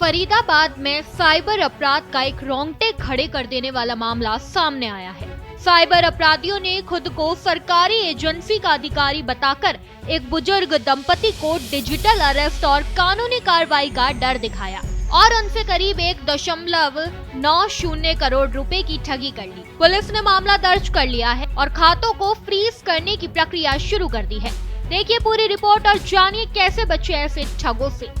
फरीदाबाद में साइबर अपराध का एक रोंगटे खड़े कर देने वाला मामला सामने आया है। साइबर अपराधियों ने खुद को सरकारी एजेंसी का अधिकारी बताकर एक बुजुर्ग दंपति को डिजिटल अरेस्ट और कानूनी कार्रवाई का डर दिखाया और उनसे करीब 1.90 करोड़ रुपए की ठगी कर ली। पुलिस ने मामला दर्ज कर लिया है और खातों को फ्रीज करने की प्रक्रिया शुरू कर दी है। देखिए पूरी रिपोर्ट और जानिए कैसे बचे ऐसे ठगों से।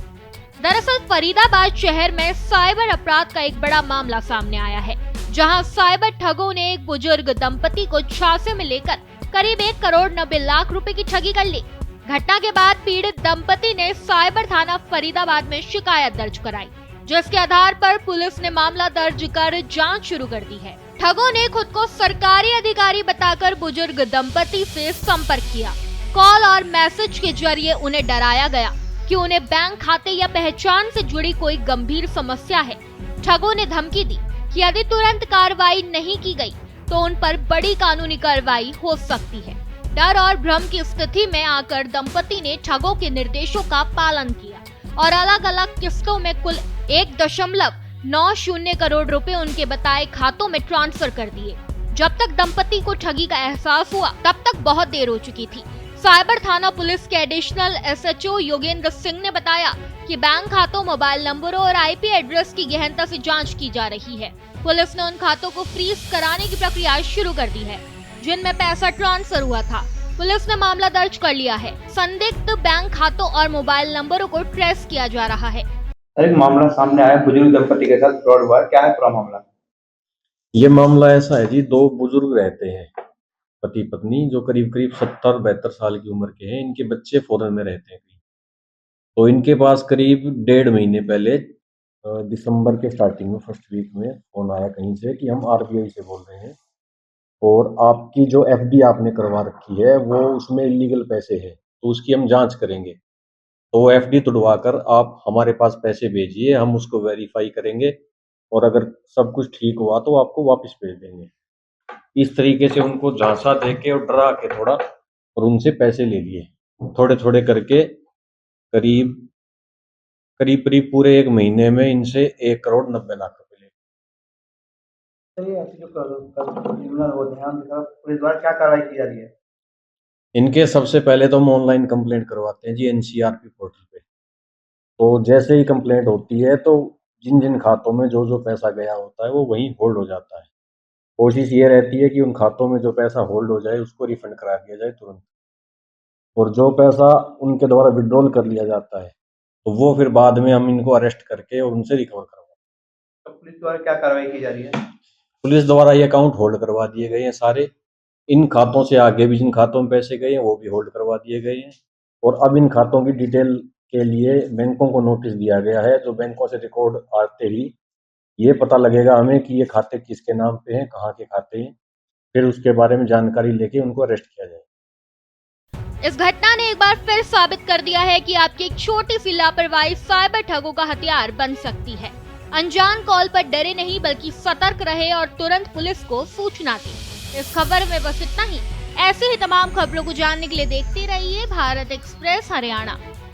दरअसल फरीदाबाद शहर में साइबर अपराध का एक बड़ा मामला सामने आया है, जहां साइबर ठगों ने एक बुजुर्ग दंपति को झांसे में लेकर करीब 1.90 करोड़ रुपए की ठगी कर ली। घटना के बाद पीड़ित दंपति ने साइबर थाना फरीदाबाद में शिकायत दर्ज कराई, जिसके आधार पर पुलिस ने मामला दर्ज कर जांच शुरू कर दी है। ठगों ने खुद को सरकारी अधिकारी बताकर बुजुर्ग दंपति से संपर्क किया। कॉल और मैसेज के जरिए उन्हें डराया गया कि उन्हें बैंक खाते या पहचान से जुड़ी कोई गंभीर समस्या है। ठगों ने धमकी दी कि यदि तुरंत कार्रवाई नहीं की गई तो उन पर बड़ी कानूनी कार्रवाई हो सकती है। डर और भ्रम की स्थिति में आकर दंपति ने ठगों के निर्देशों का पालन किया और अलग अलग किस्तों में कुल 1.90 करोड़ रुपए उनके बताए खातों में ट्रांसफर कर दिए। जब तक दंपति को ठगी का एहसास हुआ तब तक बहुत देर हो चुकी थी। साइबर थाना पुलिस के एडिशनल SHO योगेंद्र सिंह ने बताया कि बैंक खातों, मोबाइल नंबरों और IP एड्रेस की गहनता से जांच की जा रही है। पुलिस ने उन खातों को फ्रीज कराने की प्रक्रिया शुरू कर दी है जिनमें पैसा ट्रांसफर हुआ था। पुलिस ने मामला दर्ज कर लिया है। संदिग्ध बैंक खातों और मोबाइल नंबरों को ट्रेस किया जा रहा है। एक मामला सामने आया, बुजुर्ग दंपति के साथ फ्रॉड हुआ। क्या है पूरा मामला? ये मामला ऐसा है जी, दो बुजुर्ग रहते हैं, पति पत्नी, जो करीब 70-72 साल की उम्र के हैं। इनके बच्चे फॉरेन में रहते हैं। तो इनके पास करीब 1.5 महीने पहले दिसंबर के स्टार्टिंग में फर्स्ट वीक में फोन आया कहीं से कि हम RBI से बोल रहे हैं और आपकी जो FD आपने करवा रखी है वो उसमें इलीगल पैसे है, तो उसकी हम जांच करेंगे। तो FD तुड़वाकर आप हमारे पास पैसे भेजिए, हम उसको वेरीफाई करेंगे और अगर सब कुछ ठीक हुआ तो आपको वापस भेज देंगे। इस तरीके से उनको झांसा देके और डरा के थोड़ा और उनसे पैसे ले लिए थोड़े थोड़े करके। करीब पूरे 1 महीने में इनसे 1.90 करोड़ रुपए ले। चलिए, ऐसे जो क्रिमिनल वो ध्यान देकर पुलिस द्वारा क्या कार्रवाई की जा रही है? इनके सबसे पहले तो हम ऑनलाइन कंप्लेंट करवाते हैं जी NCRP पोर्टल पे। तो जैसे ही कंप्लेंट होती है तो जिन जिन खातों में जो पैसा गया होता है वो वहीं होल्ड हो जाता है। कोशिश ये रहती है कि उन खातों में जो पैसा होल्ड हो जाए उसको रिफंड करा दिया जाए तुरंत, और जो पैसा उनके द्वारा विड्रॉल कर लिया जाता है तो वो फिर बाद में हम इनको अरेस्ट करके और उनसे रिकवर करवाते हैं। तो पुलिस द्वारा क्या कार्रवाई की जा रही है? पुलिस द्वारा ये अकाउंट होल्ड करवा दिए गए हैं सारे। इन खातों से आगे भी जिन खातों में पैसे गए हैं वो भी होल्ड करवा दिए गए हैं, और अब इन खातों की डिटेल के लिए बैंकों को नोटिस दिया गया है। जो बैंकों से रिकॉर्ड आते ही ये पता लगेगा हमें कि ये खाते किसके नाम पे हैं, कहाँ के खाते हैं, फिर उसके बारे में जानकारी लेके उनको अरेस्ट किया जाए। इस घटना ने एक बार फिर साबित कर दिया है कि आपकी एक छोटी सी लापरवाही साइबर ठगों का हथियार बन सकती है। अनजान कॉल पर डरे नहीं बल्कि सतर्क रहे और तुरंत पुलिस को सूचना दी। इस खबर में बस इतना ही। ऐसे ही तमाम खबरों को जानने के लिए देखते रहिए भारत एक्सप्रेस हरियाणा।